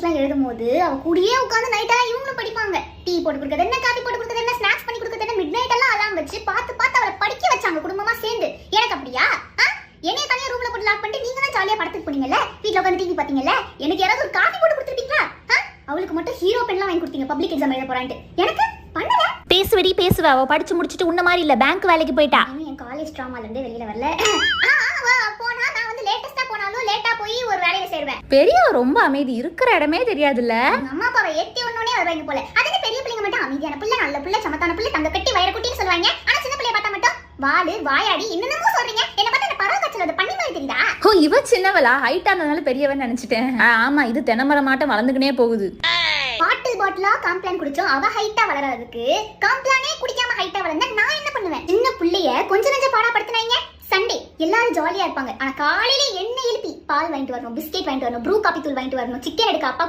நோட்ஸ்லாம் எழுதும் போது அவ கூடயே உட்காந்து நைட்டெல்லாம் இவங்களும் படிப்பாங்க. டீ போட்டு கொடுக்குறது என்ன, காபி போட்டு கொடுக்குறது என்ன, ஸ்நாக்ஸ் பண்ணி கொடுக்குறது என்ன, மிட் நைட் எல்லாம் அலாம் வச்சு பார்த்து பார்த்து அவளை படிக்க வச்சாங்க குடும்பமா சேர்ந்து. எனக்கு அப்படியா? என்னைய தனியா ரூம்ல போட்டு லாக் பண்ணிட்டு நீங்க தான் ஜாலியா படத்துக்கு போனீங்கல்ல, வீட்ல உட்காந்து டிவி பாத்தீங்கல்ல, எனக்கு யாராவது ஒரு காபி போட்டு கொடுத்துருப்பீங்களா? அவளுக்கு மட்டும் ஹீரோ பென்லாம் வாங்கி கொடுத்தீங்க பப்ளிக் எக்ஸாம் எழுத போறான்ட்டு. எனக்கு பண்ணல. பேசுவடி பேசுவ. அவ படிச்சு முடிச்சிட்டு உன்ன மாதிரி இல்ல, பேங்க் வேலைக்கு போயிட்டா. என் காலேஜ் ட்ராமால இருந்தே வெளியில வரல. போனா நான் வந்து லேட்டஸ்டா போனாலும் லேட்டா போய் ஒரு வேலையில சேருவேன். பெரியவ ரொம்ப அமைதி, இருக்கிற இடமே தெரியாதுல்ல. அம்மா அப்பாவை ஏத்தி ஒன்னே வருவாங்க போல. அதே பெரிய பிள்ளைங்க மட்டும் அமைதியான பிள்ளை, நல்ல பிள்ளை, சமத்தான பிள்ளை, தங்க கட்டி வயிறு குட்டின்னு சொல்லுவாங்க. ஆனா சின்ன பிள்ளைய பார்த்தா மட்டும் வாடு வாயாடி என்னென்னமோ சொல்றீங்க. என்ன பார்த்தா என்ன பரவ கச்சல அது பண்ணி மாதிரி தெரியுதா? ஓ, இவ சின்னவளா? ஹைட்டா இருந்தனால பெரியவன்னு நினைச்சிட்டேன். ஆமா, இது தென்னமரமாட்டம் வளர்ந்துக்கினே போகுது. பாட்டிலா காம்ப்ளான் குடிச்சோம், அவ ஹைட்டா வளராதுக்கு. காம்ப்ளானே குடிக்காம ஹைட்டா வளர்ந்தா நான் என்ன பண்ணுவேன்? சின்ன புள்ளைய கொஞ்ச நெஞ்ச பாடா படுத்துனாங்க. சண்டே எல்லாரும் ஜாலியா இருப்பாங்க. ஆனா காலையில என்ன எழுப்பி பால் வாங்கிட்டு வரணும், பிஸ்கெட் வாங்கிட்டு வரணும், ப்ரூ காபி தூள் வாங்கிட்டு வரணும், சிக்கன் எடுக்க அப்பா